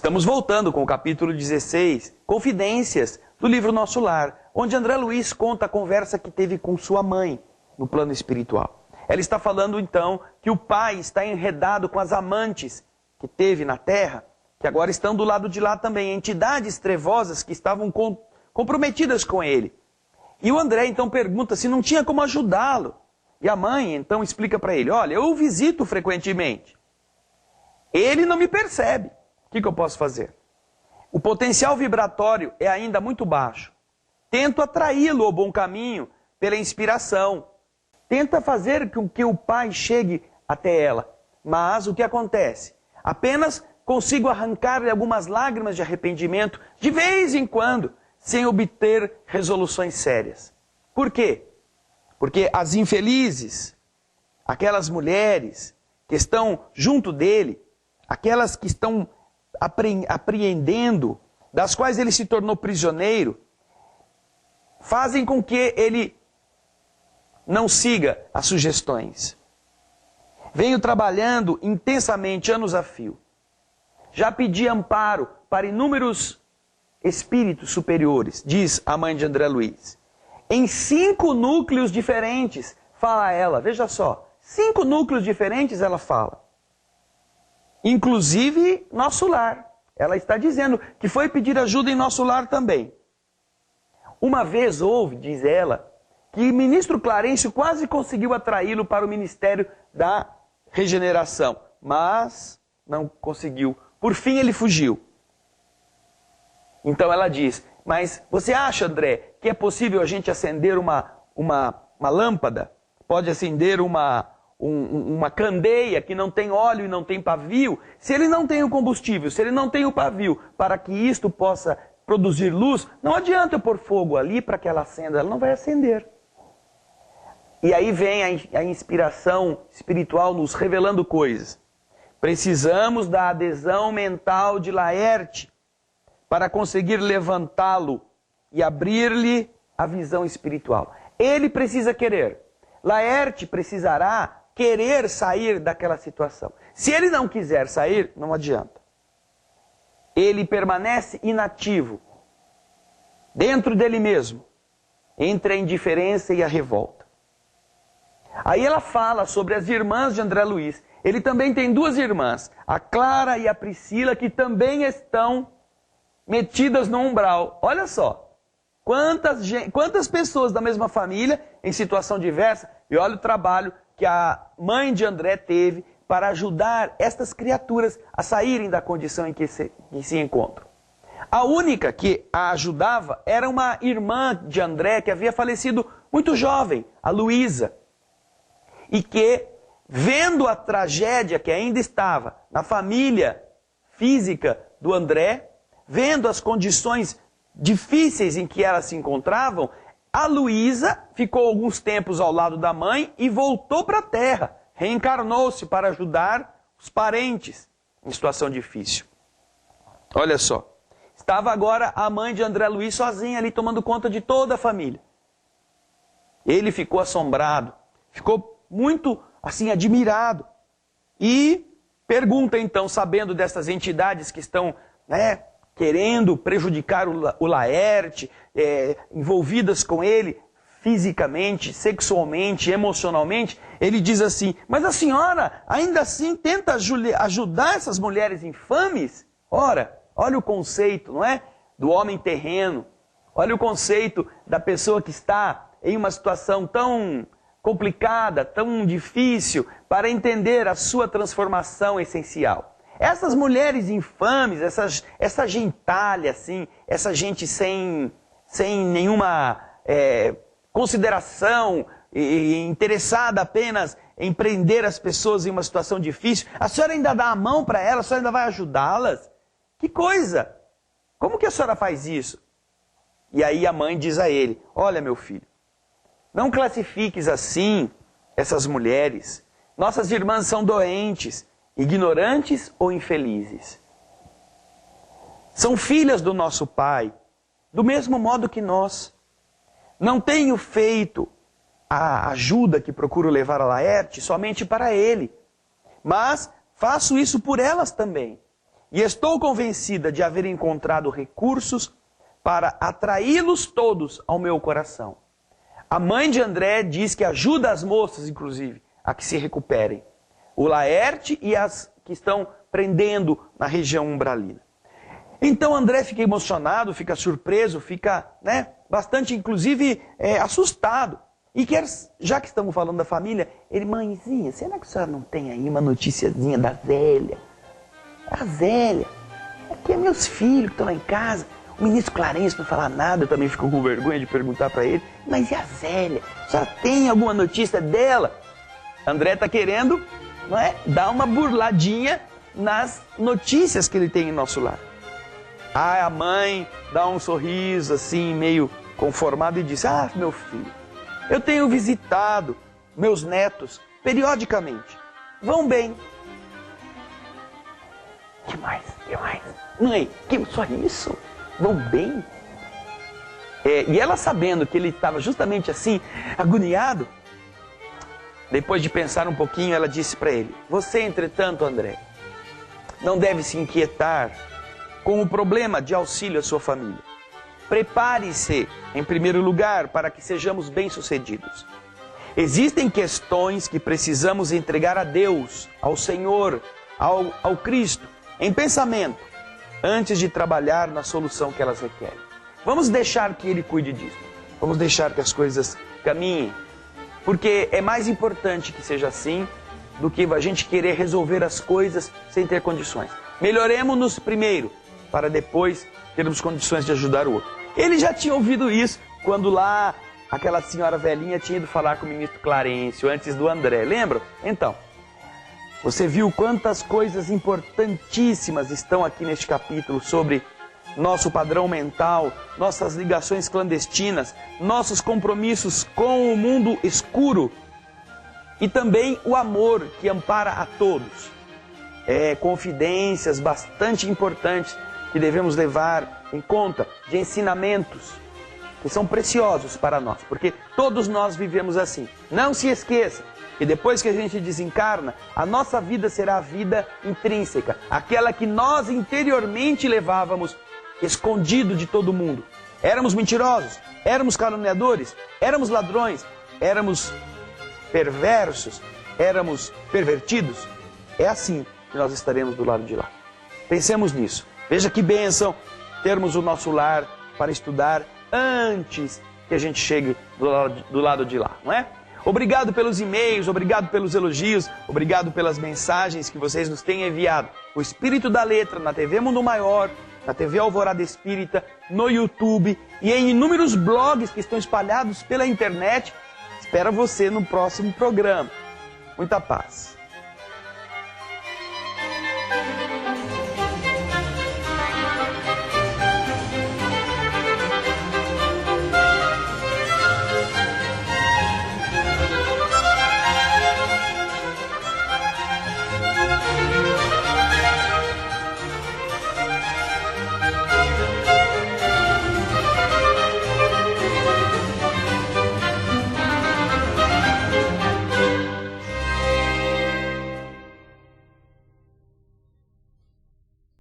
Estamos voltando com o capítulo 16, Confidências do livro Nosso Lar, onde André Luiz conta a conversa que teve com sua mãe no plano espiritual. Ela está falando então que o pai está enredado com as amantes que teve na terra, que agora estão do lado de lá também, entidades trevosas que estavam comprometidas com ele. E o André então pergunta se não tinha como ajudá-lo. E a mãe então explica para ele, olha, eu o visito frequentemente. Ele não me percebe. O que eu posso fazer? O potencial vibratório é ainda muito baixo. Tento atraí-lo ao bom caminho pela inspiração. Tenta fazer com que o pai chegue até ela. Mas o que acontece? Apenas consigo arrancar-lhe algumas lágrimas de arrependimento de vez em quando, sem obter resoluções sérias. Por quê? Porque as infelizes, aquelas mulheres que estão junto dele, aquelas que estão apreendendo, das quais ele se tornou prisioneiro, fazem com que ele não siga as sugestões. Venho trabalhando intensamente anos a fio. Já pedi amparo para inúmeros espíritos superiores, diz a mãe de André Luiz. Em 5 núcleos diferentes, fala ela, veja só, 5 núcleos diferentes ela fala. Inclusive Nosso Lar. Ela está dizendo que foi pedir ajuda em Nosso Lar também. Uma vez houve, diz ela, que o ministro Clarencio quase conseguiu atraí-lo para o Ministério da Regeneração, mas não conseguiu. Por fim ele fugiu. Então ela diz, mas você acha, André, que é possível a gente acender uma lâmpada? Pode acender uma candeia que não tem óleo e não tem pavio? Se ele não tem o combustível, se ele não tem o pavio, para que isto possa produzir luz, não adianta eu pôr fogo ali para que ela acenda, ela não vai acender. E aí vem a inspiração espiritual nos revelando coisas. Precisamos da adesão mental de Laerte para conseguir levantá-lo e abrir-lhe a visão espiritual. Ele precisa querer. Laerte precisará querer sair daquela situação. Se ele não quiser sair, não adianta. Ele permanece inativo, dentro dele mesmo, entre a indiferença e a revolta. Aí ela fala sobre as irmãs de André Luiz. Ele também tem 2 irmãs, a Clara e a Priscila, que também estão metidas no umbral. Olha só, quantas pessoas da mesma família, em situação diversa, e olha o trabalho que a mãe de André teve para ajudar estas criaturas a saírem da condição em que se encontram. A única que a ajudava era uma irmã de André que havia falecido muito jovem, a Luísa, e que, vendo a tragédia que ainda estava na família física do André, vendo as condições difíceis em que elas se encontravam, a Luísa ficou alguns tempos ao lado da mãe e voltou para a terra, reencarnou-se para ajudar os parentes em situação difícil. Olha só, estava agora a mãe de André Luiz sozinha ali tomando conta de toda a família. Ele ficou assombrado, ficou muito assim admirado e pergunta então, sabendo dessas entidades que estão querendo prejudicar o Laerte, envolvidas com ele fisicamente, sexualmente, emocionalmente, ele diz assim, mas a senhora ainda assim tenta ajudar essas mulheres infames? Ora, olha o conceito, não é? Do homem terreno, olha o conceito da pessoa que está em uma situação tão complicada, tão difícil, para entender a sua transformação essencial. Essas mulheres infames, essa gentalha, assim, essa gente sem nenhuma consideração e interessada apenas em prender as pessoas em uma situação difícil, a senhora ainda dá a mão para elas, a senhora ainda vai ajudá-las? Que coisa! Como que a senhora faz isso? E aí a mãe diz a ele, olha meu filho, não classifiques assim essas mulheres. Nossas irmãs são doentes, ignorantes ou infelizes. São filhas do nosso Pai, do mesmo modo que nós. Não tenho feito a ajuda que procuro levar a Laerte somente para ele, mas faço isso por elas também. e estou convencida de haver encontrado recursos para atraí-los todos ao meu coração. A mãe de André diz que ajuda as moças, inclusive, a que se recuperem. O Laerte e as que estão prendendo na região umbralina. Então André fica emocionado, fica surpreso, fica bastante, inclusive, assustado. E quer, já que estamos falando da família, ele, mãezinha, será que a senhora não tem aí uma noticiazinha da Zélia? A Zélia, aqui é meus filhos que estão lá em casa. O ministro Clarence não fala nada, eu também fico com vergonha de perguntar para ele. Mas e a Zélia? Já tem alguma notícia dela? André está querendo dar uma burladinha nas notícias que ele tem em nosso lar. A mãe dá um sorriso assim, meio conformado e diz, meu filho, eu tenho visitado meus netos periodicamente. Vão bem. Que mais? Mãe, que só isso? Vão bem? E ela sabendo que ele estava justamente assim, agoniado, depois de pensar um pouquinho, ela disse para ele, você, entretanto, André, não deve se inquietar com o problema de auxílio à sua família. Prepare-se, em primeiro lugar, para que sejamos bem-sucedidos. Existem questões que precisamos entregar a Deus, ao Senhor, ao Cristo, em pensamento, antes de trabalhar na solução que elas requerem. Vamos deixar que Ele cuide disso. Vamos deixar que as coisas caminhem. Porque é mais importante que seja assim do que a gente querer resolver as coisas sem ter condições. Melhoremos-nos primeiro, para depois termos condições de ajudar o outro. Ele já tinha ouvido isso quando lá aquela senhora velhinha tinha ido falar com o ministro Clarencio antes do André. Lembram? Então, você viu quantas coisas importantíssimas estão aqui neste capítulo sobre nosso padrão mental, nossas ligações clandestinas, nossos compromissos com o mundo escuro e também o amor que ampara a todos. Confidências bastante importantes que devemos levar em conta, de ensinamentos que são preciosos para nós, porque todos nós vivemos assim. Não se esqueça que depois que a gente desencarna, a nossa vida será a vida intrínseca, aquela que nós interiormente levávamos escondido de todo mundo. Éramos mentirosos, éramos caluniadores, éramos ladrões, éramos perversos, éramos pervertidos. É assim que nós estaremos do lado de lá. Pensemos nisso. Veja que bênção termos o nosso lar para estudar antes que a gente chegue do lado de lá, não é? Obrigado pelos e-mails, obrigado pelos elogios, obrigado pelas mensagens que vocês nos têm enviado. O Espírito da Letra na TV Mundo Maior, na TV Alvorada Espírita, no YouTube e em inúmeros blogs que estão espalhados pela internet. Espero você no próximo programa. Muita paz.